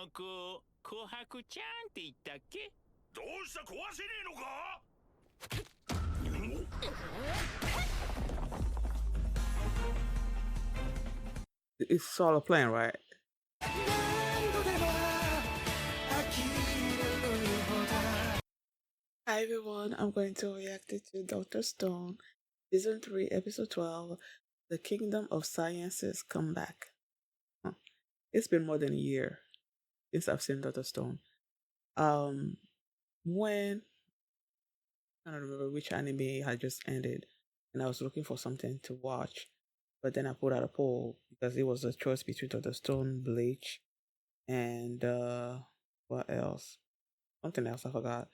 の子、琥珀ちゃんって言ったっけ？どうした壊せねえのか？ It's all a plan, right? Hi everyone, I'm going to react to Dr. Stone, Season 3, Episode 12, The Kingdom of Science's Comeback. It's been more than a year since I've seen Dr. Stone. When I don't remember which anime had just ended, and I was looking for something to watch, but then I put out a poll because it was a choice between Dr. Stone, Bleach, and what else? Something else I forgot.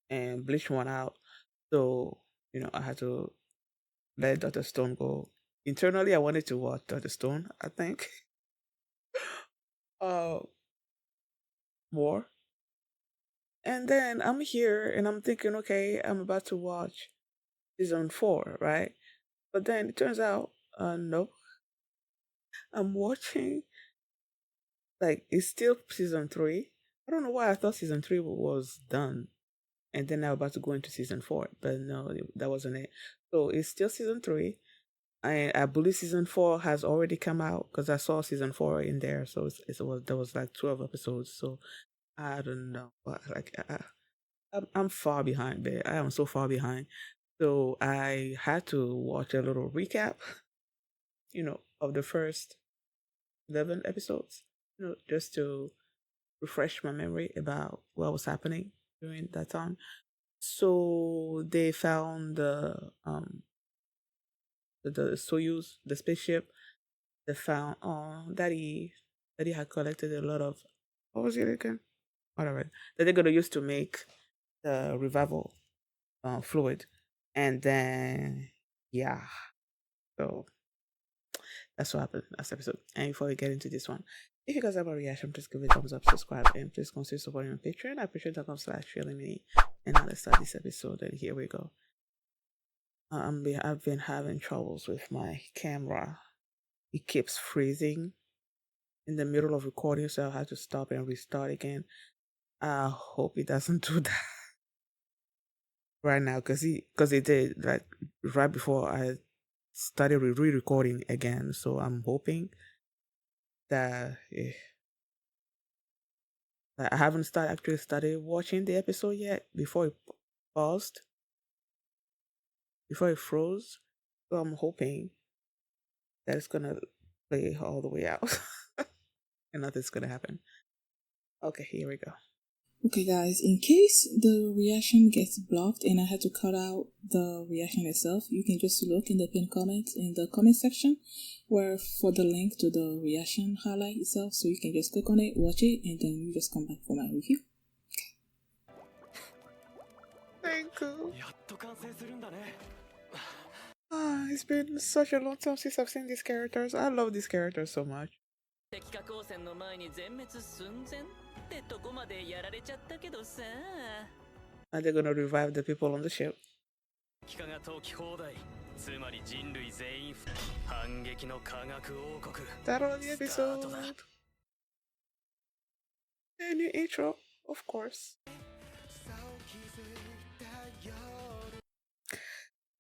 And Bleach won out, so I had to let Dr. Stone go. Internally, I wanted to watch Dr. Stone, I think, uh, more. And then I'm here and I'm thinking, okay, I'm about to watch season 4, right? But then it turns out, no, I'm watching, like, it's still season 3. I don't know why I thought season 3 was done. And then I'm about to go into season 4, but no, that wasn't it. So it's still season 3. I believe season 4 has already come out because I saw season 4 in there. So there was like 12 episodes. So I don't know, but like I'm far behind, man. I am so far behind. So I had to watch a little recap, of the first 11 episodes, just to refresh my memory about what was happening during that time. So they found the Soyuz, the spaceship. They found Daddy had collected a lot of, what was it again? Whatever that they're gonna use to make the revival fluid, and then yeah, so that's what happened last episode. And before we get into this one, if you guys have a reaction, please give it a thumbs up, subscribe, and please consider supporting on Patreon. I appreciate .com/feelingme. And now let's start this episode. And here we go. I've been having troubles with my camera. It keeps freezing in the middle of recording, so I had to stop and restart again. I hope it doesn't do that right now, because it did, like, right before I started re-recording again. So I'm hoping that I haven't actually started watching the episode yet before it paused, before it froze. So I'm hoping that it's gonna play all the way out and nothing's gonna happen. Okay, here we go. Okay guys, in case the reaction gets blocked and I had to cut out the reaction itself, you can just look in the pinned comments in the comment section for the link to the reaction highlight itself, so you can just click on it, watch it, and then you just come back for my review. Thank you. It's been such a long time since I've seen these characters. I love these characters so much. Are they gonna revive the people on the ship? That on the episode. A new intro, of course.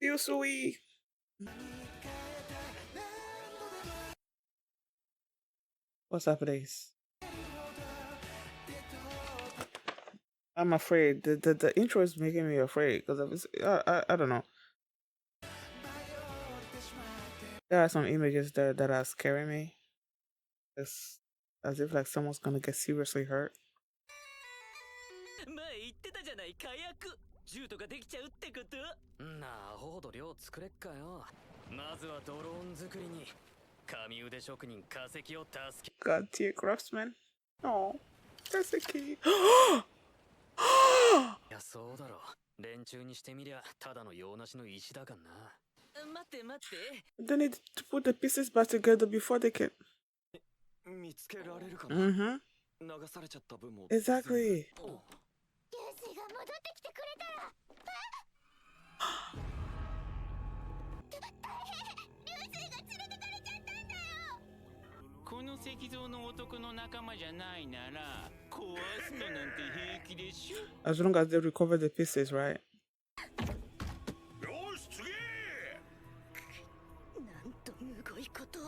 Ryusui. What's up, Ace? I'm afraid. The intro is making me afraid because I don't know. There are some images there that are scaring me. It's as if like someone's gonna get seriously hurt. God tier craftsman. Oh, that's a key. They need to put the pieces back together before they can. Exactly. As long as they recover the pieces, right? よし次。なんとむごいことを。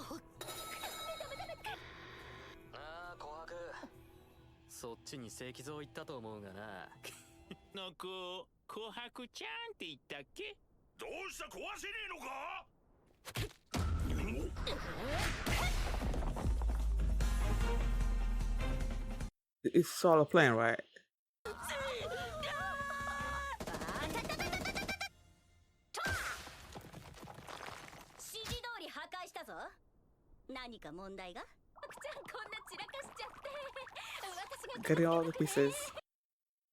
ああ、琥珀。そっちに石像行ったと思うがな。の子、琥珀ちゃんって言ったっけ？どうした壊せねえのか？ It's solo playing, right? 指示通り破壊したぞ。何か問題が？ちゃんこんな散らかしちゃって。私が Getting all the pieces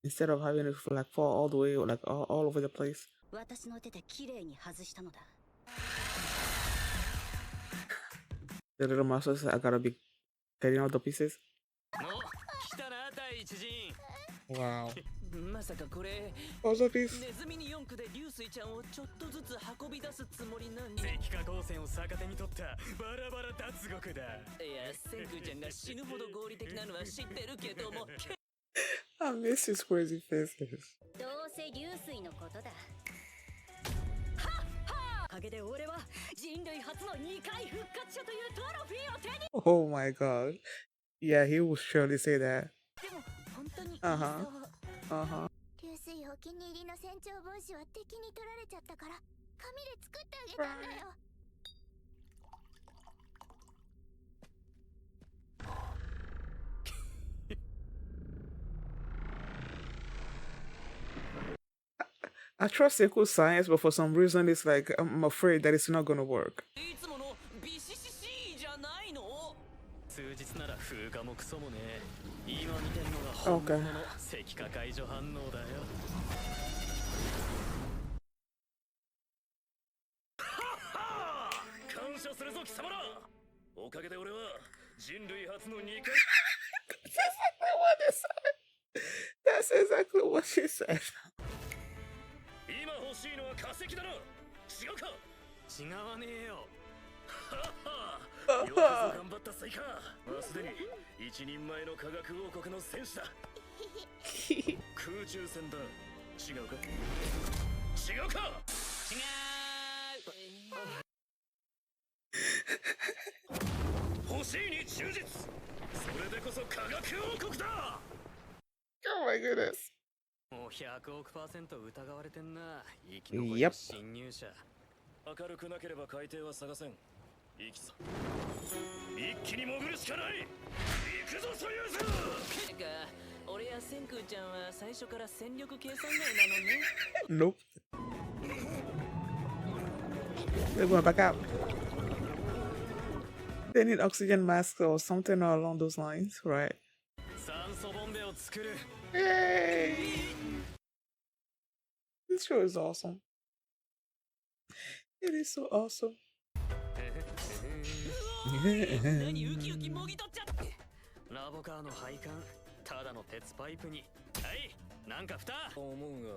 instead of having it like fall all the way, like all over the place. 私の手で綺麗に外したのだ。 The little mouse says, I gotta be getting all the pieces. 来たな、第一陣。 Wow. まさかこれ All the pieces. ネズミに4区で流水ちゃんをちょっとずつ運び出すつもりなのに石化光線を逆手に取ったバラバラ脱獄だ。いや、千空ちゃんが死ぬほど合理的なのは知ってるけども I miss his crazy faces. どうせ流水のことだ。おかげで俺は人類初の2回復活者というトロフィーを手に。 Oh my god. Yeah, he will surely say that. でも本当にいい Uh-huh. そう。 Uh-huh. 流水お気に入りの船長帽子は敵に取られちゃったから紙で作ってあげたんだよ。 I trust Seiko's science, but for some reason it's like I'm afraid that it's not gonna work. いつものビシシシじゃないの？数日なら風化もクソもね。今見てるのが本物の石化解除反応だよ。感謝するぞ貴様ら。おかげで俺は人類初の2回。 That's exactly what she said. 今欲しいのは化石だな。違うか？違わねえよ。よくぞ頑張ったスイカ。もうすでに一人前の科学王国の戦士だ。空中戦だな。違うか？違うか？違う。欲しいに忠実。それでこそ科学王国だ。 Oh my goodness. もう100億%疑われてんな。生き残りの侵入者。明るくなければ海底は探せん。行きぞ。一気に潜るしかない。行くぞソユーズ。てか、俺や千空ちゃんは最初から戦力計算外なのに。 Nope. They're going back out. They need oxygen masks or something along those lines, right? 酸素ボンベを作る。 Yay! This show is awesome. It is so awesome. 何ウキウキもぎ取っちゃって。ラボカーの配管、ただの鉄パイプに。はい、なんか蓋。思うが、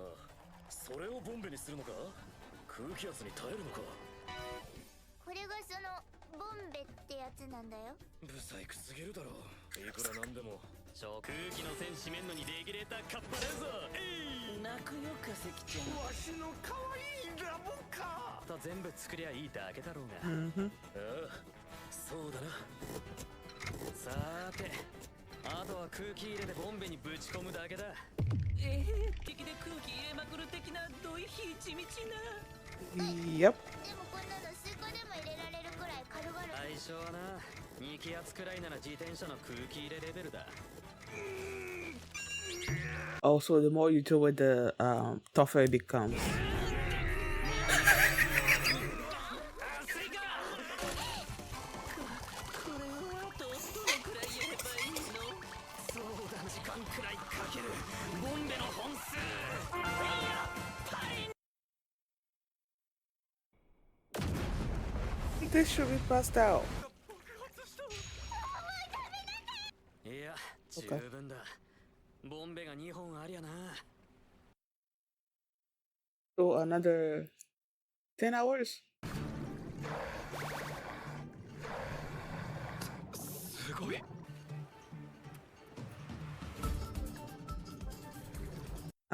それをボンベにするのか？空気圧に耐えるのか？これがそのボンベってやつなんだよ。ブサイクすぎるだろ。いくらなんでも。空気の線締めんのにレギュレーターかっぱれんぞ。泣くよ化石ちゃん。わしの可愛いラボか。また全部作りゃいいだけだろうが。Mm-hmm. ああ、そうだな。さーて、あとは空気入れでボンベにぶち込むだけだ。敵で空気入れまくる的などいひちみちな。Yep. でもこんなのスイカでも入れられるくらい軽々。相性はな、2気圧くらいなら自転車の空気入れレベルだ。 Also, the more you do it, the tougher it becomes. そうだ、時間くらいかけるボンベの本数。やっぱり They should be passed out. いや、十分だ。ボンベが2本ありゃな。 So another 10 hours? すごい。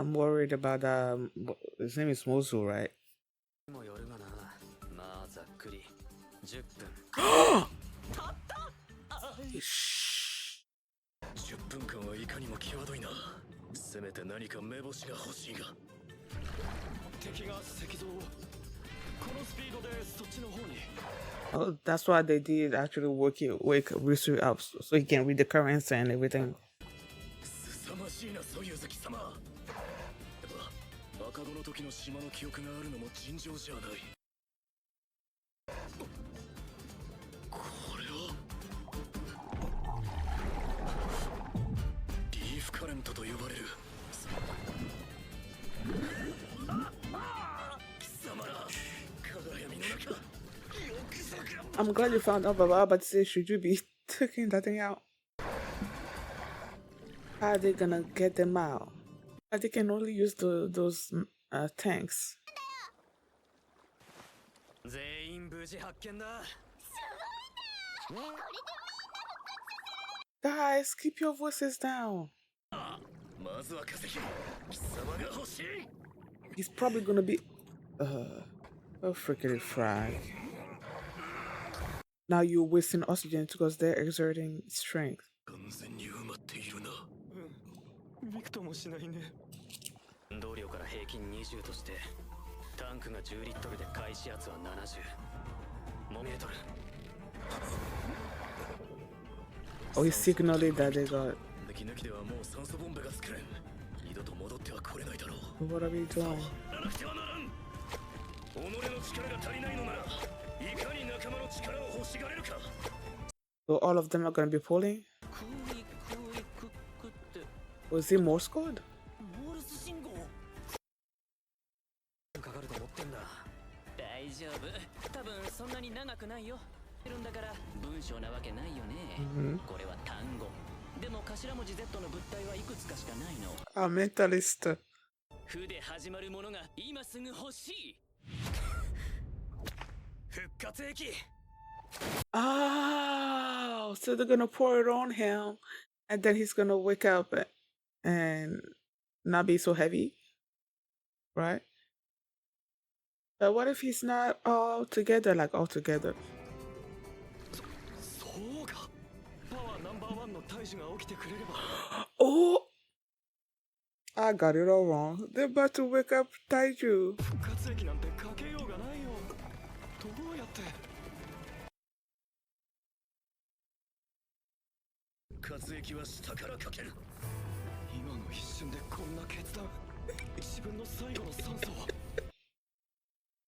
I'm worried about his name is Mozu, right? もよるがな。まあざっくり10分。10分間はいかにも際どいな。せめて何か目星が欲しいが。敵が石像をこのスピードでそっちの方に。Oh, that's why they did actually wake Ryusui up so he can read the currents and everything. 凄まじいな、ソユズキ様。やっぱ赤子の時の島の記憶があるのも尋常じゃない。これはリーフカレントと呼ばれる。貴様ら鏡の中。 I'm glad you found out, but I was about to say, should you be taking that thing out? How are they gonna get them out? They can only use those tanks. 全員無事発見だ。 Guys, keep your voices down. まずは化石。貴様が欲しい。 He's probably gonna be a freaking frag. Now you're wasting oxygen because they're exerting strength. 完全に埋まっているな。びくともしないね。運動量から平均20として、タンクが10リットルで開始圧は70。もうメートル。 Oh, he's signaling that they got. 抜き抜きではもう酸素ボンベが作れん。二度と戻っては来れないだろう。 What are we doing? ならなくてはならん。己の力が足りないのなら、いかに仲間の力を欲しがれるか。 So all of them are gonna be pulling? Was he Morse code? モールス信号。かかると思ってんだ。大丈夫。多分そんなに長くないよ。いるんだから文章なわけないよね。これは単語。でも頭文字 Z の物体はいくつかしかないの。A mentalist. ふで始まるものが今すぐ欲しい。復活液。 Oh, so they're gonna pour it on him, and then he's gonna wake up and not be so heavy, right? But what if he's not all together, like all together? そうか。パワーナンバー1の大樹が起きてくれれば。 Oh, I got it all wrong. They're about to wake up Taiju. 復活液なんてかけようがないよ。どうやって。復活液は下からかける。今の一瞬でこんな決断。自分の最後の酸素を。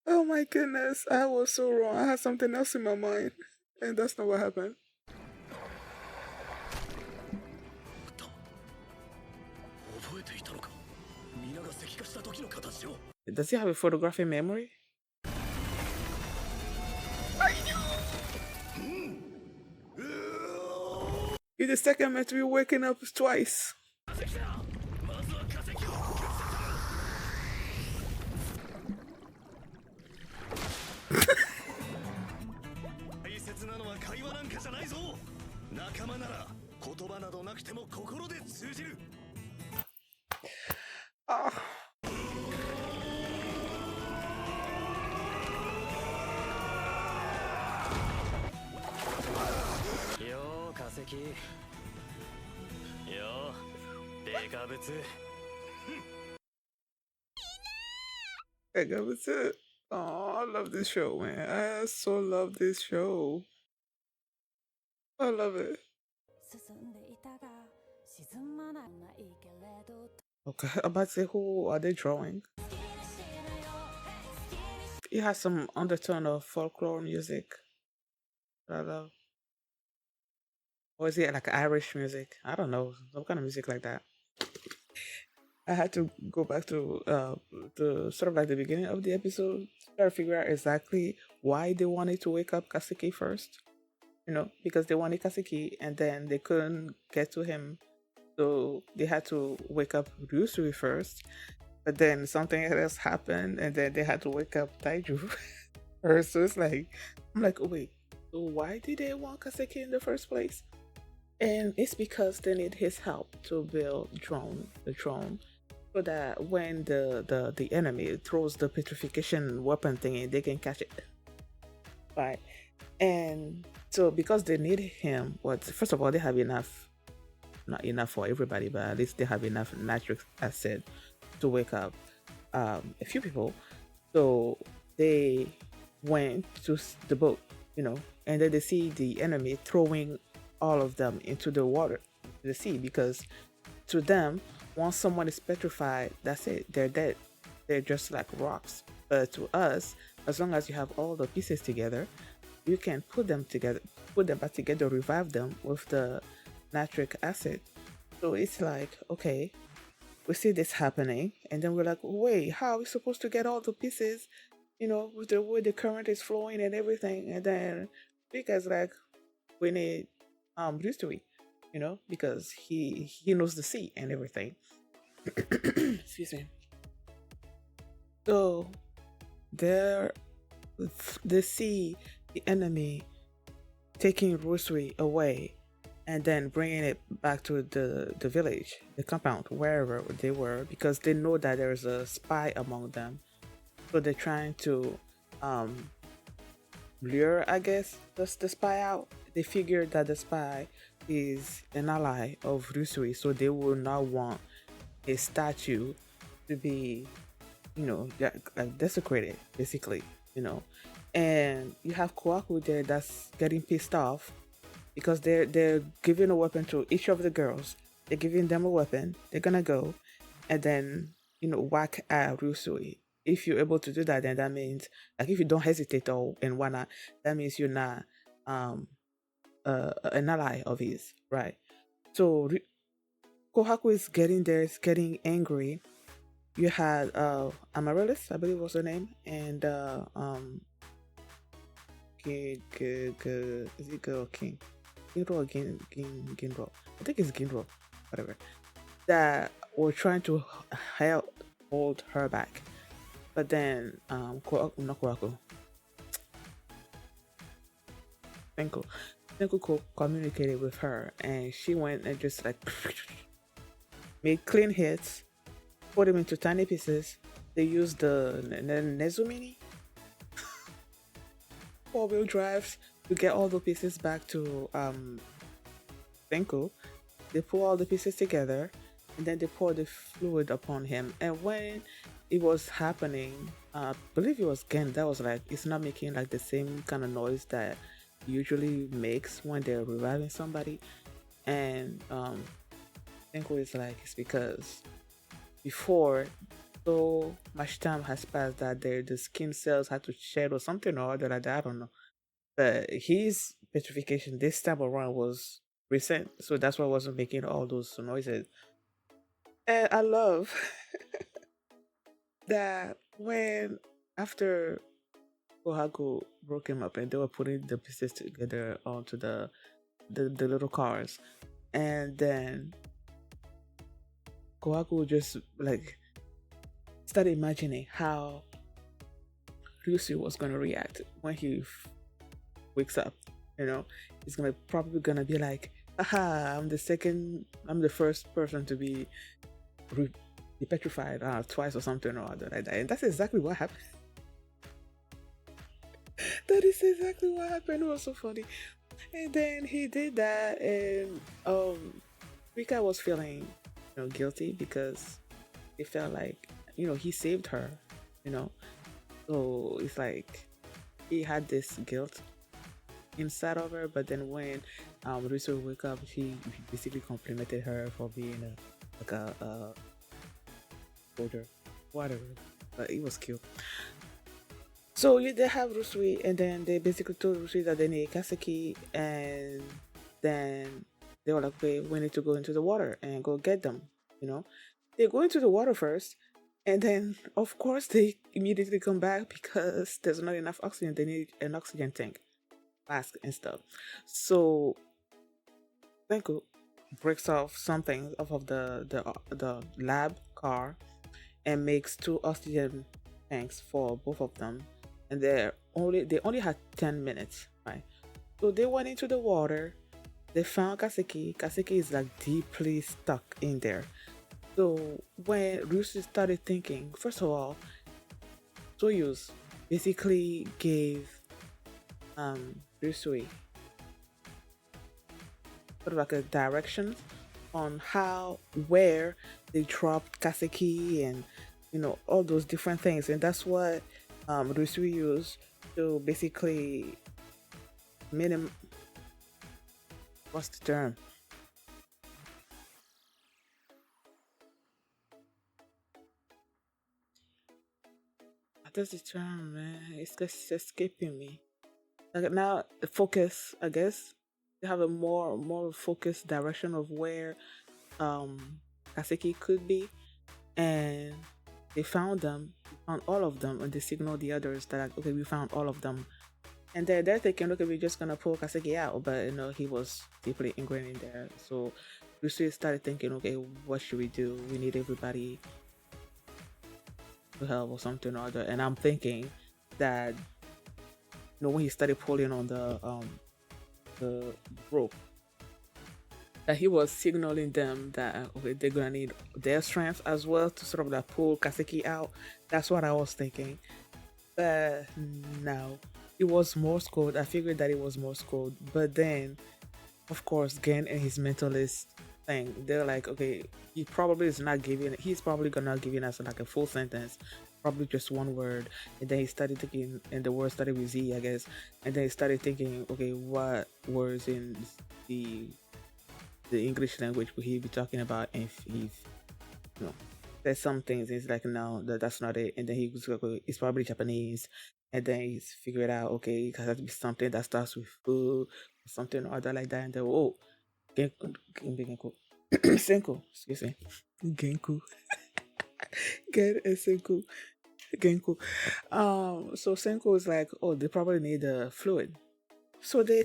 Oh my goodness, I was so wrong. I had something else in my mind, and that's not what happened. Does he have a photographic memory? You're the second man to be waking up twice. Ah. よう化石。ようデカブツ。 Hey, that was it. Oh, I love this show, man. I so love this show. I love it. Okay, I'm about to say, who are they drawing? It has some undertone of folklore music. I love. Or is it like Irish music? I don't know. Some kind of music like that. I had to go back to the sort of like the beginning of the episode to try to figure out exactly why they wanted to wake up Kaseki first. You know, because they wanted Kaseki and then they couldn't get to him. So they had to wake up Ryusui first. But then something else happened and then they had to wake up Taiju first. So it's like, I'm like, oh wait, so why did they want Kaseki in the first place? And it's because they need his help to build the drone. so that when the enemy throws the petrification weapon thingy, they can catch it. Right. And so because they need him, what first of all they have enough, not enough for everybody, but at least they have enough nitric acid to wake up a few people. So they went to the boat, and then they see the enemy throwing all of them into the water, the sea, because to them, once someone is petrified, that's it, they're dead. They're just like rocks. But to us, as long as you have all the pieces together, you can put them together, put them back together, revive them with the nitric acid. So it's like, okay, we see this happening, and then we're like, wait, how are we supposed to get all the pieces, with the way the current is flowing and everything? And then because like we need Ryusui, because he knows the sea and everything. Excuse me. So there they see the enemy taking Ryusui away and then bringing it back to the village, the compound, wherever they were, because they know that there's a spy among them. So they're trying to lure, I guess, the spy out. They figured that the spy is an ally of Ryusui, so they will not want a statue to be, like desecrated, basically, And you have Koaku there that's getting pissed off because they're giving a weapon to each of the girls. They're giving them a weapon. They're gonna go and then whack at Ryusui. If you're able to do that, then that means, like, if you don't hesitate or and whatnot, that means you're not an ally of his, right? So Kohaku is getting there, is getting angry. You had Amaryllis, I believe was her name, and is it Girl King? Ginro or Ginro? I think it's Ginro, whatever. That were trying to hold her back. But then not Koaku. Tenko communicated with her, and she went and just like made clean hits, put them into tiny pieces. They used the Nezumini 4-wheel drives to get all the pieces back to Tenko. They pull all the pieces together, and then they pour the fluid upon him. And when it was happening, I believe it was Gen that was like, it's not making like the same kind of noise that usually makes when they're reviving somebody. And Tenko is like, it's because before so much time has passed that the skin cells had to shed or something or other like that, I don't know. But his petrification this time around was recent, so that's why I wasn't making all those noises. And I love that when after Kohaku broke him up and they were putting the pieces together onto the little cars, and then Kohaku just like started imagining how Ryusui was gonna react when he wakes up. He's probably gonna be like, aha, I'm the first person to be petrified twice or something or other like that. And that's exactly what happened. That is exactly what happened. It was so funny. And then he did that, and Rika was feeling guilty because it felt like he saved her, so it's like he had this guilt inside of her. But then when Ryusui woke up, he basically complimented her for being a soldier, whatever. But it was cute. So they have Ryusui, and then they basically told Ryusui that they need Kaseki, and then they were like, okay, we need to go into the water and go get them. They go into the water first, and then of course they immediately come back because there's not enough oxygen. They need an oxygen tank, mask and stuff. So Tenko breaks off something off of the lab car and makes 2 oxygen tanks for both of them. And they only had 10 minutes, right? So they went into the water. They found Kaseki. Kaseki is like deeply stuck in there. So when Ryusui started thinking, first of all, Soyuz basically gave Ryusui sort of like a direction on how, where they dropped Kaseki and all those different things, and that's what Ryusui used to basically minim. What's the term? What is the term, man? It's just escaping me. Like now, the focus, I guess, they have a more focused direction of where Kaseki could be, and they found them, found all of them, and they signaled the others that like, okay, we found all of them, and they're thinking, okay, we're just gonna pull Kaseki out, but he was deeply ingrained in there. So Rusui started thinking, okay, what should we do? We need everybody to help or something or other, and I'm thinking that when he started pulling on the rope, that he was signaling them that okay, they're gonna need their strength as well to sort of like pull Kaseki out. That's what I was thinking. But no, it was Morse code. I figured that it was Morse code. But then, of course, Gen and his mentalist thing, they're like, okay, he probably is not giving. He's probably gonna giving us like a full sentence, probably just one word. And then he started thinking, and the word started with Z, I guess. And then he started thinking, okay, what words in the English language would he be talking about? And if there's some things he's like, no, that's not it. And then he was like, it's probably Japanese. And then he's figured out, okay, it has to be something that starts with or something or other like that. And then, oh, Genku. Senku, excuse me. Genku. Get a Senku. Genku. So Senku is like, oh, they probably need a fluid. So they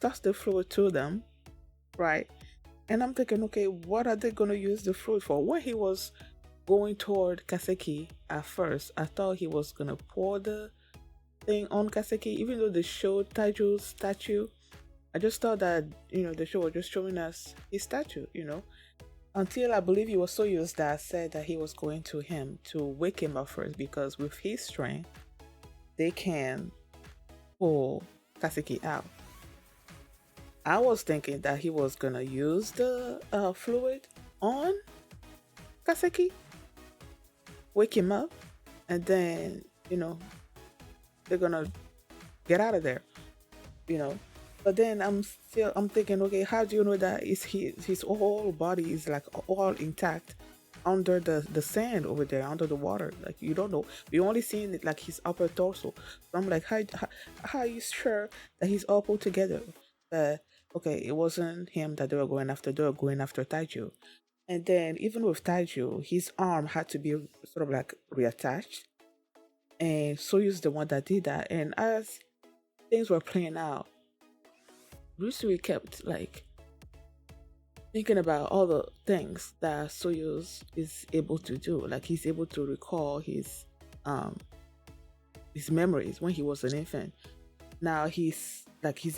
toss the fluid to them, right? And I'm thinking, okay, what are they gonna use the fluid for? When he was going toward Kaseki at first, I thought he was gonna pour the thing on Kaseki, even though they showed Taiju's statue. I just thought that, the show was just showing us his statue, until I believe it was Soyuz that said that he was going to him to wake him up first, because with his strength, they can pull Kaseki out. I was thinking that he was gonna use the fluid on Kaseki, wake him up, and then they're gonna get out of there, But then I'm thinking, okay, how do you know that his whole body is like all intact under the sand over there, under the water? Like, you don't know. We only seen it like his upper torso. So I'm like, how are you sure that he's all put together? Okay, it wasn't him that they were going after. They were going after Taiju. And then even with Taiju, his arm had to be sort of like reattached. And Soyu's the one that did that. And as things were playing out, Ryusui kept like thinking about all the things that Soyuz is able to do. Like, he's able to recall his memories when he was an infant. Now he's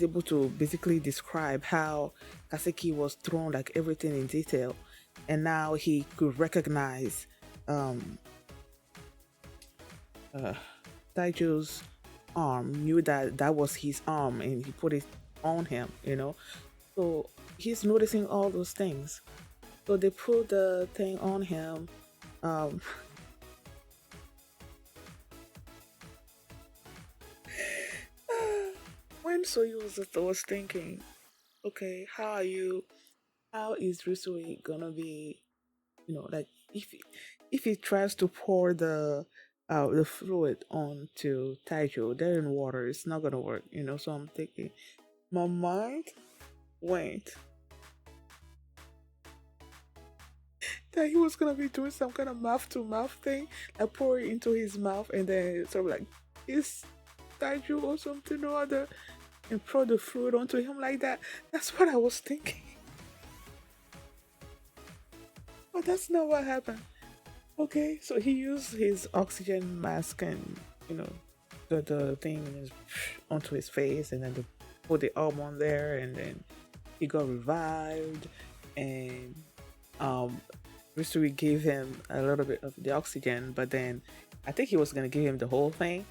able to basically describe how Kaseki was thrown, like everything in detail, and now he could recognize Taiju's arm, knew that was his arm, and he put it on him, So he's noticing all those things. So they put the thing on him. When Soyuz was thinking, okay, how is Ryusui gonna be, like if he tries to pour the fluid onto Taiju, they're in water, it's not gonna work, So I'm thinking, my mind went that he was gonna be doing some kind of mouth to mouth thing, like pour it into his mouth and then sort of like his Taiju or something or other, and pour the fluid onto him like that. That's what I was thinking. But that's not what happened. Okay, so he used his oxygen mask and the thing onto his face, and then they put the arm on there, and then he got revived, and Ryusui gave him a little bit of the oxygen, but then I think he was gonna give him the whole thing.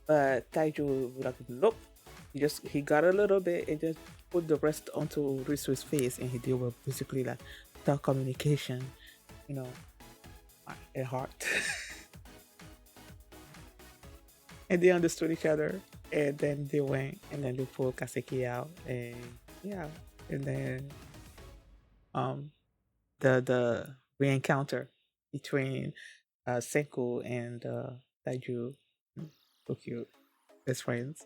But Taiju was like, nope. He got a little bit and just put the rest onto Ryusui's face, and they were basically like without communication, you know, a heart. And they understood each other, and then they went and then they pulled Kaseki out, and yeah, and then the re-encounter between Senku and Taiju, so cute, best friends,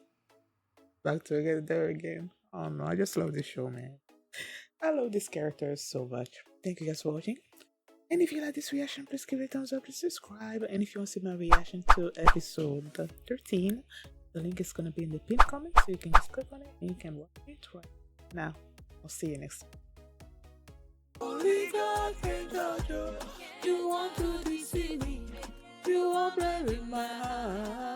back together again. Oh no, I just love this show, man. I love these characters so much. Thank you guys for watching. And if you like this reaction, please give it a thumbs up, please subscribe. And if you want to see my reaction to episode 13, the link is going to be in the pinned comment, so you can just click on it and you can watch it right now. I'll see you next time. Only God can judge you. You want to deceive me. You won't play with my heart.